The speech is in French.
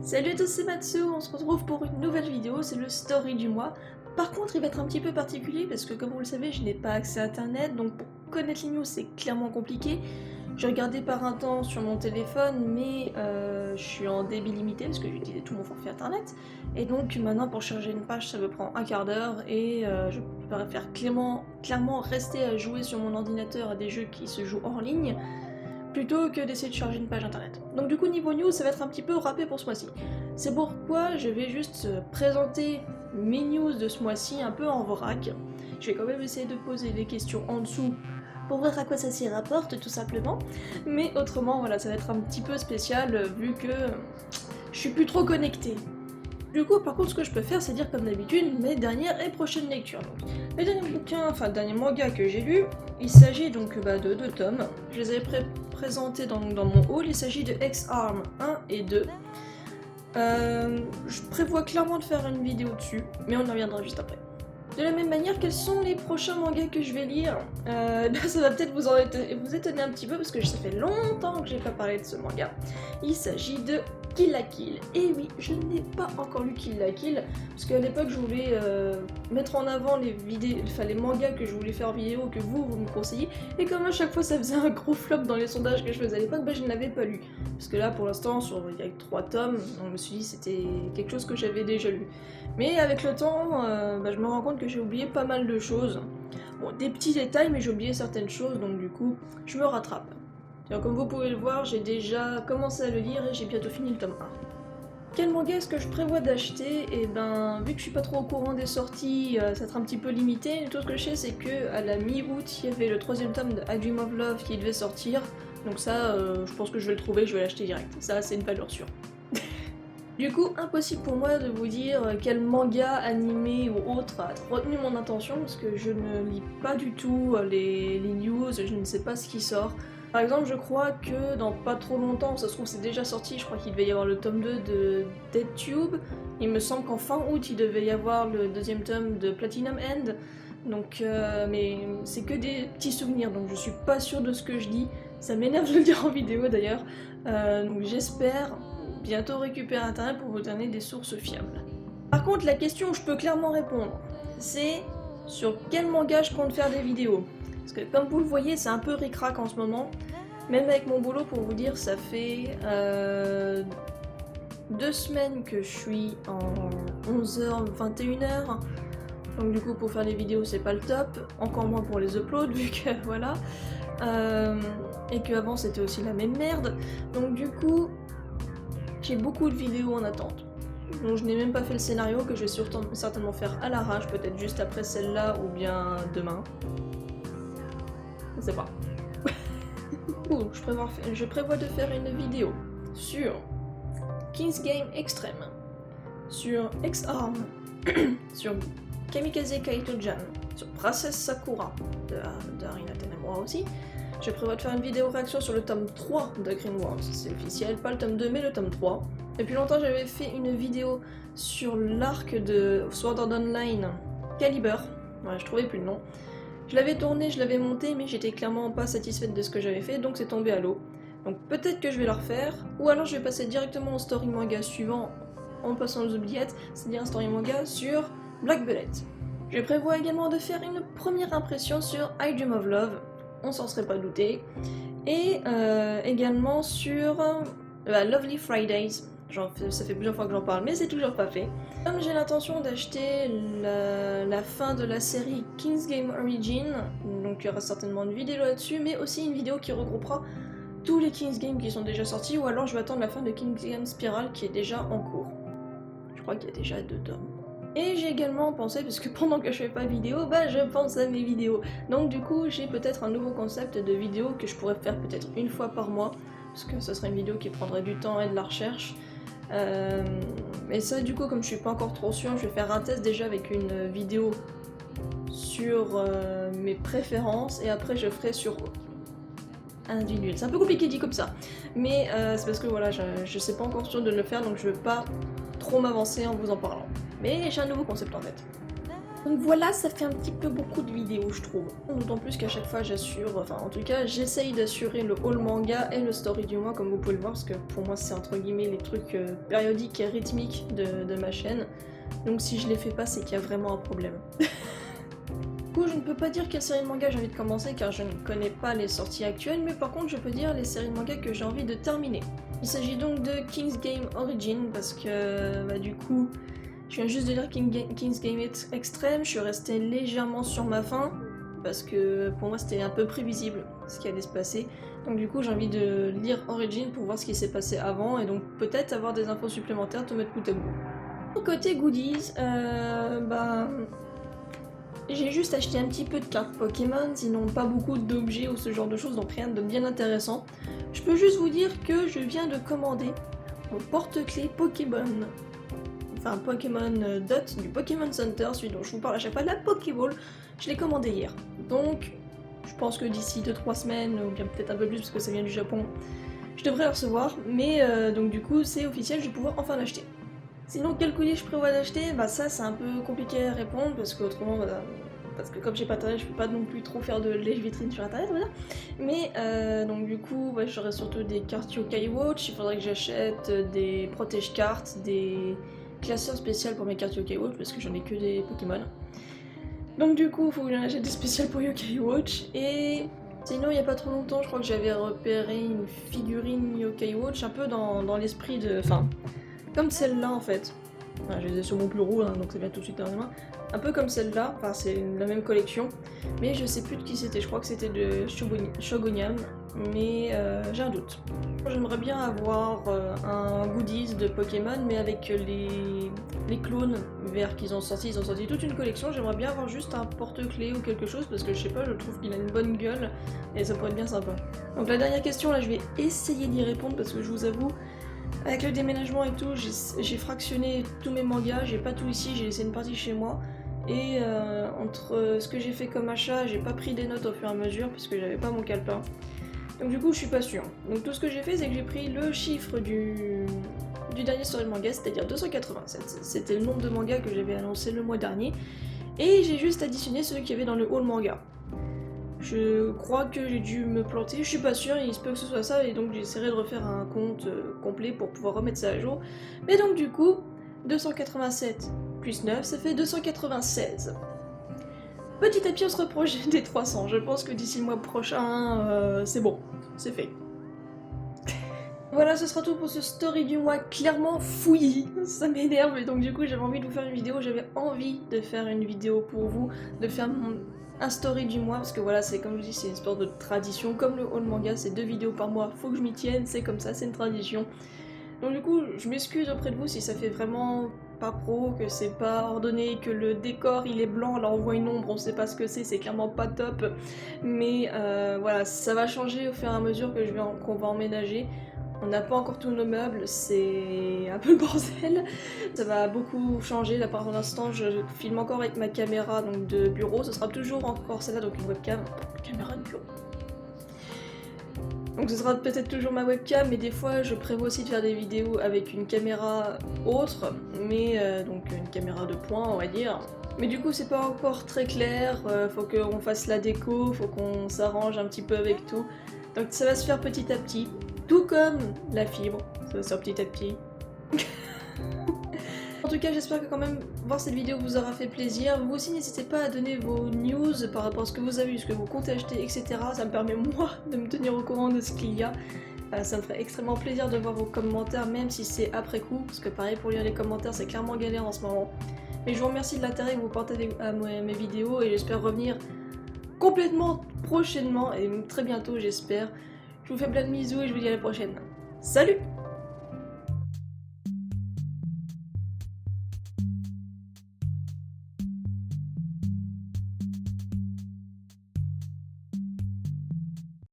Salut à tous, c'est Matsu, on se retrouve pour une nouvelle vidéo, c'est le story du mois. Par contre, il va être un petit peu particulier parce que comme vous le savez, je n'ai pas accès à internet, donc pour connaître les news c'est clairement compliqué. J'ai regardé par un temps sur mon téléphone, mais je suis en débit limité parce que j'utilisais tout mon forfait internet. Et donc maintenant pour charger une page ça me prend un quart d'heure et je préfère clairement rester à jouer sur mon ordinateur à des jeux qui se jouent en ligne, plutôt que d'essayer de charger une page internet. Donc du coup niveau news ça va être un petit peu râpé pour ce mois-ci. C'est pourquoi je vais juste présenter mes news de ce mois-ci un peu en vrac. Je vais quand même essayer de poser des questions en dessous pour voir à quoi ça s'y rapporte tout simplement. Mais autrement voilà, ça va être un petit peu spécial vu que je suis plus trop connectée. Du coup, par contre, ce que je peux faire, c'est dire comme d'habitude mes dernières et prochaines lectures. Donc, les derniers bouquins, enfin derniers mangas que j'ai lus, il s'agit donc de deux tomes. Je les avais présentés dans mon haul. Il s'agit de X-Arm 1 et 2. Je prévois clairement de faire une vidéo dessus, mais on en reviendra juste après. De la même manière, quels sont les prochains mangas que je vais lire? Ça va peut-être vous étonner un petit peu parce que ça fait longtemps que j'ai pas parlé de ce manga. Il s'agit de Kill la Kill. Et oui, je n'ai pas encore lu Kill la Kill parce qu'à l'époque je voulais mettre en avant les mangas que je voulais faire en vidéo que vous me conseillez. Et comme à chaque fois ça faisait un gros flop dans les sondages que je faisais à l'époque, je ne l'avais pas lu. Parce que là pour l'instant il y a 3 tomes, donc je me suis dit c'était quelque chose que j'avais déjà lu. Mais avec le temps, je me rends compte que j'ai oublié pas mal de choses. Bon, des petits détails, mais j'ai oublié certaines choses, donc du coup, je me rattrape. Alors, comme vous pouvez le voir, j'ai déjà commencé à le lire et j'ai bientôt fini le tome 1. Quel manga est-ce que je prévois d'acheter? Et vu que je suis pas trop au courant des sorties, ça va être un petit peu limité. Tout ce que je sais, c'est que à la mi-août, il y avait le 3e tome de I Dream of Love qui devait sortir. Donc ça, je pense que je vais le trouver, je vais l'acheter direct. Ça, c'est une valeur sûre. Du coup, impossible pour moi de vous dire quel manga, animé ou autre a retenu mon attention parce que je ne lis pas du tout les news, je ne sais pas ce qui sort. Par exemple, je crois que dans pas trop longtemps, ça se trouve c'est déjà sorti, je crois qu'il devait y avoir le tome 2 de Dead Tube. Il me semble qu'en fin août, il devait y avoir le 2e tome de Platinum End. Donc, mais c'est que des petits souvenirs, donc je suis pas sûre de ce que je dis. Ça m'énerve de le dire en vidéo d'ailleurs. Donc j'espère bientôt récupérer internet pour vous donner des sources fiables. Par contre, la question où je peux clairement répondre, c'est sur quel manga je compte faire des vidéos. Parce que comme vous le voyez, c'est un peu ric-rac en ce moment. Même avec mon boulot, pour vous dire, ça fait 2 semaines que je suis en 11h, 21h. Donc du coup, pour faire des vidéos, c'est pas le top. Encore moins pour les uploads, vu que voilà. Et qu'avant, c'était aussi la même merde. Donc du coup, j'ai beaucoup de vidéos en attente. Donc je n'ai même pas fait le scénario que je vais certainement faire à l'arrache, peut-être juste après celle-là ou bien demain. Je sais pas. Je prévois de faire une vidéo sur King's Game Extreme, sur X-Arm, sur Kamikaze Kaito-Jan, sur Princess Sakura de Harina Tenemura aussi. Je prévois de faire une vidéo réaction sur le tome 3 de Green World, c'est officiel, pas le tome 2 mais le tome 3. Depuis longtemps j'avais fait une vidéo sur l'arc de Sword Art Online Caliber, ouais, je trouvais plus le nom. Je l'avais tourné, je l'avais monté mais j'étais clairement pas satisfaite de ce que j'avais fait donc c'est tombé à l'eau. Donc peut-être que je vais le refaire, ou alors je vais passer directement au story manga suivant en passant aux oubliettes, c'est-à-dire un story manga sur Black Bullet. Je prévois également de faire une première impression sur I Dream of Love, on s'en serait pas douté, et également sur Lovely Fridays. Ça fait plusieurs fois que j'en parle, mais c'est toujours pas fait. Comme j'ai l'intention d'acheter la fin de la série King's Game Origin, donc il y aura certainement une vidéo là-dessus, mais aussi une vidéo qui regroupera tous les King's Game qui sont déjà sortis, ou alors je vais attendre la fin de King's Game Spiral qui est déjà en cours. Je crois qu'il y a déjà 2 tomes. Et j'ai également pensé, parce que pendant que je fais pas de vidéo, je pense à mes vidéos. Donc du coup, j'ai peut-être un nouveau concept de vidéo que je pourrais faire peut-être une fois par mois, parce que ce serait une vidéo qui prendrait du temps et de la recherche. Mais ça, du coup, comme je suis pas encore trop sûre, je vais faire un test déjà avec une vidéo sur mes préférences, et après je ferai sur individuel. C'est un peu compliqué dit comme ça, mais c'est parce que voilà, je sais pas encore sûre de le faire, donc je veux pas trop m'avancer en vous en parlant. Mais j'ai un nouveau concept en fait. Donc voilà, ça fait un petit peu beaucoup de vidéos je trouve. D'autant plus qu'à chaque fois j'assure, enfin en tout cas j'essaye d'assurer le haul manga et le story du mois comme vous pouvez le voir parce que pour moi c'est entre guillemets les trucs périodiques et rythmiques de ma chaîne. Donc si je les fais pas c'est qu'il y a vraiment un problème. Du coup je ne peux pas dire quelle série de manga j'ai envie de commencer car je ne connais pas les sorties actuelles, mais par contre je peux dire les séries de manga que j'ai envie de terminer. Il s'agit donc de King's Game Origin parce que bah, du coup je viens juste de lire King's Game Extreme, je suis restée légèrement sur ma faim parce que pour moi c'était un peu prévisible ce qui allait se passer. Donc du coup j'ai envie de lire Origin pour voir ce qui s'est passé avant et donc peut-être avoir des infos supplémentaires, te mettre bout à bout. Côté goodies, j'ai juste acheté un petit peu de cartes Pokémon, sinon pas beaucoup d'objets ou ce genre de choses, donc rien de bien intéressant. Je peux juste vous dire que je viens de commander mon porte-clés Pokémon. Enfin Pokémon Dot du Pokémon Center, celui dont je vous parle à chaque fois, la Pokéball, je l'ai commandé hier. Donc je pense que d'ici 2-3 semaines, ou bien peut-être un peu plus parce que ça vient du Japon, je devrais le recevoir, mais donc du coup c'est officiel, je vais pouvoir enfin l'acheter. Sinon quel collier je prévois d'acheter, bah ça c'est un peu compliqué à répondre parce qu'autrement, parce que comme j'ai pas internet, je peux pas non plus trop faire de lèche-vitrine sur internet, voilà. Mais donc du coup, bah, j'aurai surtout des cartes Yokai Watch, il faudrait que j'achète des protège-cartes, des classeurs spéciaux pour mes cartes Yokai Watch parce que j'en ai que des Pokémon. Donc du coup, il faut que j'en achète des spéciales pour Yokai Watch. Et sinon, il y a pas trop longtemps, je crois que j'avais repéré une figurine Yokai Watch un peu dans l'esprit de... Enfin, comme celle-là en fait. Enfin, je les ai sur mon bureau, hein, donc ça vient tout de suite dans les mains. Un peu comme celle-là, enfin c'est la même collection, mais je sais plus de qui c'était, je crois que c'était de Shoguniam, mais j'ai un doute. J'aimerais bien avoir un goodies de Pokémon, mais avec les clones verts qu'ils ont sorti toute une collection, j'aimerais bien avoir juste un porte-clés ou quelque chose, parce que je sais pas, je trouve qu'il a une bonne gueule, et ça pourrait être bien sympa. Donc la dernière question, là je vais essayer d'y répondre, parce que je vous avoue, avec le déménagement et tout, j'ai fractionné tous mes mangas, j'ai pas tout ici, j'ai laissé une partie chez moi. Et entre ce que j'ai fait comme achat, j'ai pas pris des notes au fur et à mesure puisque j'avais pas mon calepin. Donc du coup je suis pas sûre. Donc tout ce que j'ai fait c'est que j'ai pris le chiffre du dernier story de manga, c'est-à-dire 287. C'était le nombre de mangas que j'avais annoncé le mois dernier. Et j'ai juste additionné ceux qu'il y avait dans le haul manga. Je crois que j'ai dû me planter, je suis pas sûre, il se peut que ce soit ça, et donc j'essaierai de refaire un compte complet pour pouvoir remettre ça à jour. Mais donc du coup, 287 plus 9, ça fait 296. Petit à petit on se rapproche des 300, je pense que d'ici le mois prochain, c'est bon, c'est fait. Voilà, ce sera tout pour ce story du mois clairement fouillis, ça m'énerve, et donc du coup j'avais envie de vous faire une vidéo, j'avais envie de faire une vidéo pour vous, de faire un story du mois, parce que voilà, c'est comme je dis, c'est une sorte de tradition, comme le haul manga, c'est 2 vidéos par mois, faut que je m'y tienne, c'est comme ça, c'est une tradition. Donc du coup, je m'excuse auprès de vous si ça fait vraiment pas pro, que c'est pas ordonné, que le décor il est blanc, là on voit une ombre, on sait pas ce que c'est clairement pas top, mais voilà, ça va changer au fur et à mesure que qu'on va emménager. On n'a pas encore tous nos meubles, c'est un peu le bordel. Ça va beaucoup changer, là pour l'instant je filme encore avec ma caméra donc, de bureau, ce sera toujours encore celle-là, donc une webcam, caméra de bureau. Donc ce sera peut-être toujours ma webcam, mais des fois je prévois aussi de faire des vidéos avec une caméra autre, mais donc une caméra de poing on va dire. Mais du coup c'est pas encore très clair, faut qu'on fasse la déco, faut qu'on s'arrange un petit peu avec tout. Donc ça va se faire petit à petit. Tout comme la fibre, ça va se faire petit à petit. En tout cas, j'espère que quand même voir cette vidéo vous aura fait plaisir. Vous aussi, n'hésitez pas à donner vos news par rapport à ce que vous avez vu, ce que vous comptez acheter, etc. Ça me permet, moi, de me tenir au courant de ce qu'il y a. Ça me ferait extrêmement plaisir de voir vos commentaires, même si c'est après coup, parce que pareil, pour lire les commentaires, c'est clairement galère en ce moment. Mais je vous remercie de l'intérêt que vous portez à mes vidéos, et j'espère revenir complètement prochainement, et très bientôt, j'espère. Je vous fais plein de bisous et je vous dis à la prochaine. Salut!